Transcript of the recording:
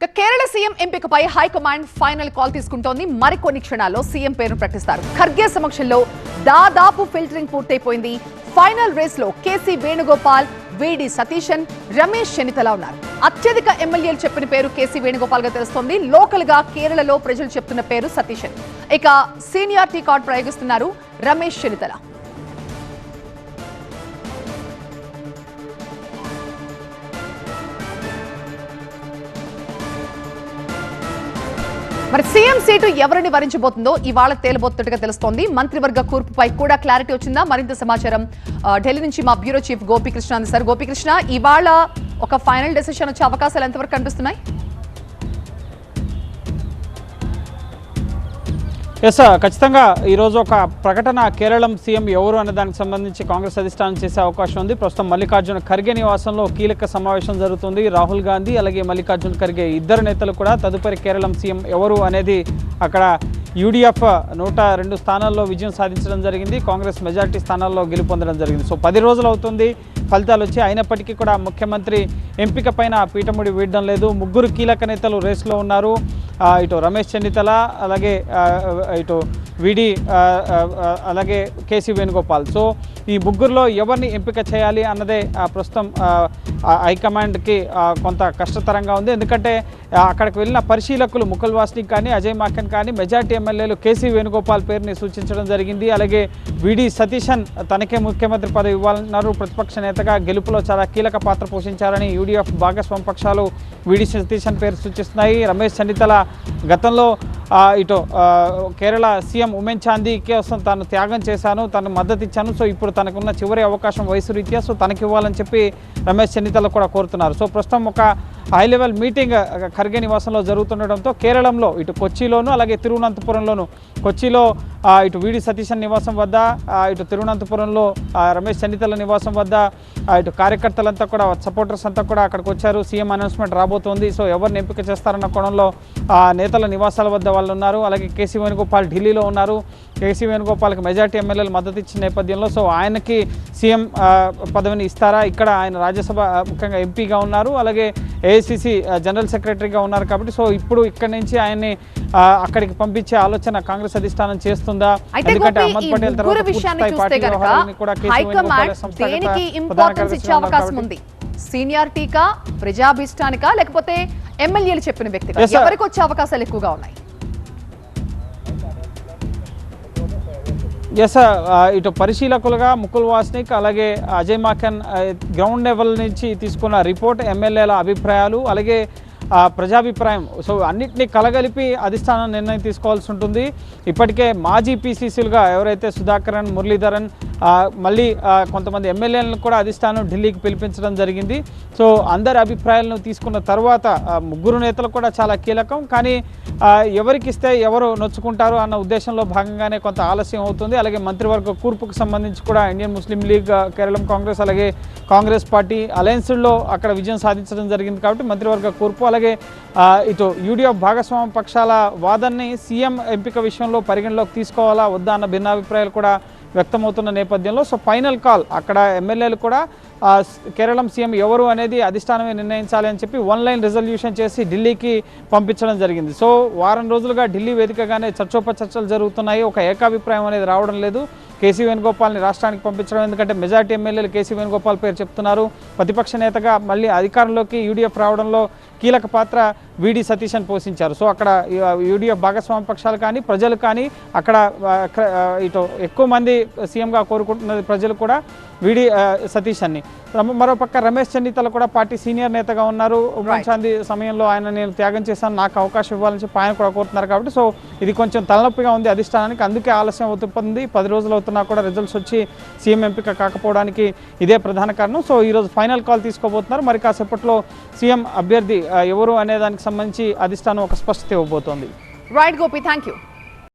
Kerala CM ఎంపికపై high command final call తీసుకుంటోంది. మరికొన్ని క్షణాల్లో సీఎం పేరును ప్రకటిస్తారు. ఖర్గే సమక్షంలో దాదాపు ఫిల్టరింగ్ పూర్తయిపోయింది. ఫైనల్ రేస్ లో కేసీ వేణుగోపాల్, వీడి సతీశన్, రమేష్ చెన్నితల ఉన్నారు. అత్యధిక ఎమ్మెల్యేలు చెప్పిన పేరు కేసీ వేణుగోపాల్ గా తెలుస్తోంది. లోకల్ గా కేరళలో ప్రజలు చెప్తున్న పేరు సతీశన్. ఇక సీనియారిటీ కార్డు ప్రయోగిస్తున్నారు రమేష్ చెన్నితల. మరి సీఎం సీటు ఎవరిని వరించబోతుందో ఇవాళ తేలబోతున్నట్టుగా తెలుస్తోంది. మంత్రివర్గ కూర్పుపై కూడా క్లారిటీ వచ్చిందా? మరింత సమాచారం ఢిల్లీ నుంచి మా బ్యూరో చీఫ్ గోపీకృష్ణ అందిస్తారు. గోపీకృష్ణ, ఇవాళ ఒక ఫైనల్ డెసిషన్ వచ్చే అవకాశాలు ఎంతవరకు కనిపిస్తున్నాయి? ఎస్, ఖచ్చితంగా ఈరోజు ఒక ప్రకటన కేరళం సీఎం ఎవరు అనే దానికి సంబంధించి కాంగ్రెస్ అధిష్టానం చేసే అవకాశం ఉంది. ప్రస్తుతం మల్లికార్జున ఖర్గే నివాసంలో కీలక సమావేశం జరుగుతుంది. రాహుల్ గాంధీ అలాగే మల్లికార్జున ఖర్గే ఇద్దరు నేతలు కూడా తదుపరి కేరళం సీఎం ఎవరు అనేది అక్కడ యూడీఎఫ్ 102 స్థానాల్లో విజయం సాధించడం జరిగింది. కాంగ్రెస్ మెజారిటీ స్థానాల్లో గెలుపొందడం జరిగింది. సో 10 రోజులు అవుతుంది ఫలితాలు వచ్చి, అయినప్పటికీ కూడా ముఖ్యమంత్రి ఎంపిక పైన పీఠముడి వీడడం లేదు. ముగ్గురు కీలక నేతలు రేసులో ఉన్నారు. ఇటు రమేష్ చెన్నితల, అలాగే ఇటు వీడి, అలాగే కేసీ వేణుగోపాల్. సో ఈ ముగ్గురులో ఎవరిని ఎంపిక చేయాలి అన్నదే ప్రస్తుతం హైకమాండ్కి కొంత కష్టతరంగా ఉంది. ఎందుకంటే అక్కడికి వెళ్ళిన పరిశీలకులు ముకుల్ వాస్నిక్ కానీ అజయ్ మాకెన్ కానీ మెజార్టీ ఎమ్మెల్యేలు కేసీ వేణుగోపాల్ పేరుని సూచించడం జరిగింది. అలాగే వీడి సతీశన్ తనకే ముఖ్యమంత్రి పదవి ఇవ్వాలన్నారు. ప్రతిపక్ష నేతగా గెలుపులో చాలా కీలక పాత్ర పోషించారని యూడీఎఫ్ భాగస్వామ్య పక్షాలు వీడి సతీశన్ పేరు సూచిస్తున్నాయి. రమేష్ చెన్నితల గతంలో ఇటు కేరళ సీఎం ఉమెన్ చాందీ కోసం తాను త్యాగం చేశాను, తను మద్దతు ఇచ్చాను, సో ఇప్పుడు తనకున్న చివరి అవకాశం వయసు రీత్యా సో తనకి ఇవ్వాలని చెప్పి రమేష్ చెన్నితల కూడా కోరుతున్నారు. సో ప్రస్తుతం ఒక హై లెవెల్ మీటింగ్ ఖర్గే నివాసంలో జరుగుతుండడంతో కేరళంలో ఇటు కొచ్చిలోను అలాగే తిరువనంతపురంలోను, కొచ్చిలో ఇటు వీడి సతీశన్ నివాసం వద్ద, ఇటు తిరువనంతపురంలో రమేష్ చెన్నితల నివాసం వద్ద ఇటు కార్యకర్తలంతా కూడా సపోర్టర్స్ అంతా కూడా అక్కడికి వచ్చారు. సీఎం అనౌన్స్మెంట్ రాబోతోంది. సో ఎవరిని ఎంపిక చేస్తారన్న కోణంలో నేతల నివాసాల వద్ద వాళ్ళు ఉన్నారు. అలాగే కేసీ వేణుగోపాల్ ఢిల్లీలో ఉన్నారు. కేసీ వేణుగోపాల్కి మెజార్టీ ఎమ్మెల్యేలు మద్దతు ఇచ్చిన నేపథ్యంలో సో ఆయనకి సీఎం పదవిని ఇస్తారా? ఇక్కడ ఆయన రాజ్యసభ ముఖ్యంగా ఎంపీగా ఉన్నారు, అలాగే ఏఐసిసి జనరల్ సెక్రటరీగా ఉన్నారు. కాబట్టి సో ఇప్పుడు ఇక్కడ నుంచి ఆయన్ని అక్కడికి పంపించే ఆలోచన కాంగ్రెస్ అధిష్టానం చేస్తుందా? ఎందుకంటే అహ్మద్ పటేల్ తర్వాత సీనియారిటీకా, ప్రజాభిష్టానికా, లేకపోతే ఎమ్మెల్యేలు చెప్పిన వ్యక్తిగా ఎవరికి వచ్చే అవకాశాలు ఎక్కువగా ఉన్నాయి? ఎస్, ఇటు పరిశీలకులుగా ముకుల్ వాస్నిక్ అలాగే అజయ్ మాకెన్ గ్రౌండ్ లెవెల్ నుంచి తీసుకున్న రిపోర్ట్, ఎమ్మెల్యేల అభిప్రాయాలు, అలాగే ప్రజాభిప్రాయం, సో అన్నింటినీ కలగలిపి అధిష్టానం నిర్ణయం తీసుకోవాల్సి ఉంటుంది. ఇప్పటికే మాజీ పీసీసీలుగా ఎవరైతే సుధాకరన్, మురళీధరన్, మళ్ళీ కొంతమంది ఎమ్మెల్యేలను కూడా అధిష్టానం ఢిల్లీకి పిలిపించడం జరిగింది. సో అందరి అభిప్రాయాలను తీసుకున్న తర్వాత ముగ్గురు నేతలు కూడా చాలా కీలకం. కానీ ఎవరికి ఇస్తే ఎవరు నొచ్చుకుంటారు అన్న ఉద్దేశంలో భాగంగానే కొంత ఆలస్యం అవుతుంది. అలాగే మంత్రివర్గ కూర్పుకు సంబంధించి కూడా ఇండియన్ ముస్లిం లీగ్, కేరళం కాంగ్రెస్, అలాగే కాంగ్రెస్ పార్టీ అలయన్స్లో అక్కడ విజయం సాధించడం జరిగింది. కాబట్టి మంత్రివర్గ కూర్పు, అలాగే ఇటు యూడీఎఫ్ భాగస్వామ్య పక్షాల వాదనని సీఎం ఎంపిక విషయంలో పరిగణలోకి తీసుకోవాలా వద్దా అన్న భిన్నాభిప్రాయాలు కూడా వ్యక్తమవుతున్న నేపథ్యంలో సో ఫైనల్ కాల్ అక్కడ ఎమ్మెల్యేలు కూడా కేరళం సీఎం ఎవరు అనేది అధిష్టానమే నిర్ణయించాలి అని చెప్పి 1 లైన్ రిజల్యూషన్ చేసి ఢిల్లీకి పంపించడం జరిగింది. సో వారం రోజులుగా ఢిల్లీ వేదికగానే చర్చోపచర్చలు జరుగుతున్నాయి. ఒక ఏకాభిప్రాయం అనేది రావడం లేదు. కేసీ వేణుగోపాల్ని రాష్ట్రానికి పంపించడం, ఎందుకంటే మెజార్టీ ఎమ్మెల్యేలు కేసీ వేణుగోపాల్ పేరు చెప్తున్నారు. ప్రతిపక్ష నేతగా మళ్ళీ అధికారంలోకి యూడీఎఫ్ రావడంలో కీలక పాత్ర వీడి సతీశన్ పోషించారు. సో అక్కడ యూడీఎఫ్ భాగస్వామ్య పక్షాలు కానీ ప్రజలు కానీ అక్కడ ఇటు ఎక్కువ మంది సీఎంగా కోరుకుంటున్న ప్రజలు కూడా వీడి సతీశన్ని. మరోపక్క రమేష్ చెన్నితల కూడా పార్టీ సీనియర్ నేతగా ఉన్నారు. ఉమెన్ చాందీ సమయంలో ఆయన నేను త్యాగం చేశాను, నాకు అవకాశం ఇవ్వాలని చెప్పి ఆయన కూడా కోరుతున్నారు. కాబట్టి సో ఇది కొంచెం తలనొప్పిగా ఉంది అధిష్టానానికి. అందుకే ఆలస్యం అవుతుంది. 10 రోజులు అవుతున్నా కూడా రిజల్ట్స్ వచ్చి సీఎం ఎంపిక కాకపోవడానికి ఇదే ప్రధాన కారణం. సో ఈరోజు ఫైనల్ కాల్ తీసుకోబోతున్నారు. మరి కాసేపట్లో సీఎం అభ్యర్థి ఎవరు అనే దానికి సంబంధించి అధిష్టానం ఒక స్పష్టత ఇవ్వబోతోంది. Right Gopi, thank you.